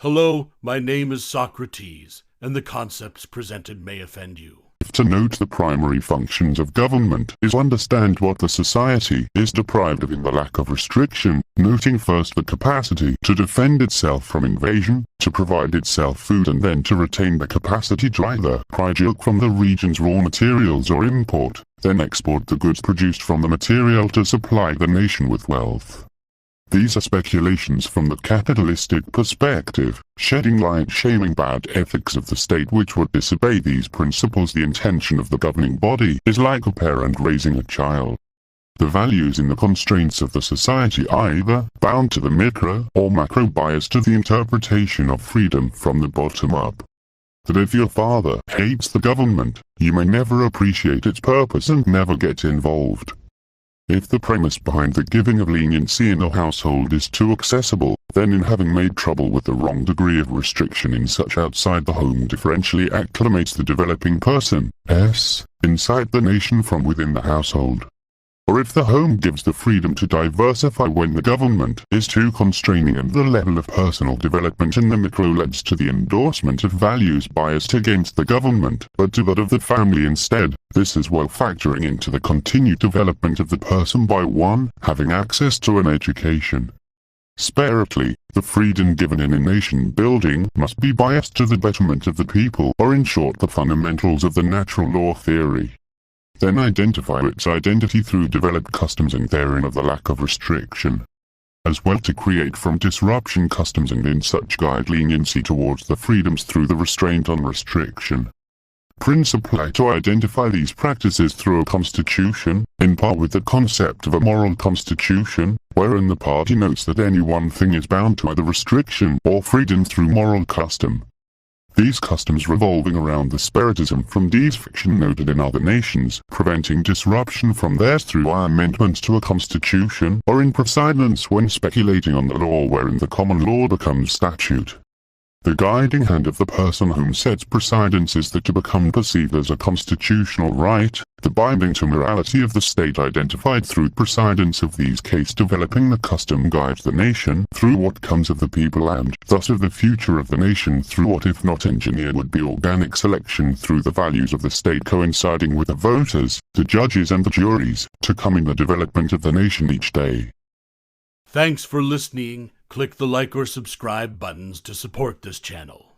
Hello, my name is Socrates, and the concepts presented may offend you. To note the primary functions of government is to understand what the society is deprived of in the lack of restriction, noting first the capacity to defend itself from invasion, to provide itself food and then to retain the capacity to either produce from the region's raw materials or import, then export the goods produced from the material to supply the nation with wealth. These are speculations from the capitalistic perspective, shedding light shaming bad ethics of the state which would disobey these principles. The intention of the governing body is like a parent raising a child. The values in the constraints of the society either bound to the micro or macro bias to the interpretation of freedom from the bottom up. That if your father hates the government, you may never appreciate its purpose and never get involved. If the premise behind the giving of leniency in a household is too accessible, then in having made trouble with the wrong degree of restriction in such outside the home differentially acclimates the developing person, inside the nation from within the household. Or if the home gives the freedom to diversify when the government is too constraining and the level of personal development in the micro leads to the endorsement of values biased against the government, but to that of the family instead, this is while factoring into the continued development of the person by one, having access to an education. Separately, the freedom given in a nation building must be biased to the betterment of the people, or in short the fundamentals of the natural law theory. Then identify its identity through developed customs and therein of the lack of restriction. As well to create from disruption customs and in such guide leniency towards the freedoms through the restraint on restriction. Principally to identify these practices through a constitution, in part with the concept of a moral constitution, wherein the party notes that any one thing is bound to either restriction or freedom through moral custom. These customs revolving around the spiritism from fiction noted in other nations, preventing disruption from theirs through amendments to a constitution, or in precedence when speculating on the law wherein the common law becomes statute. The guiding hand of the person whom sets precedence is that to become perceived as a constitutional right, the binding to morality of the state identified through precedence of these case developing the custom guides the nation through what comes of the people and thus of the future of the nation through what if not engineered would be organic selection through the values of the state coinciding with the voters, the judges and the juries, to come in the development of the nation each day. Thanks for listening. Click the like or subscribe buttons to support this channel.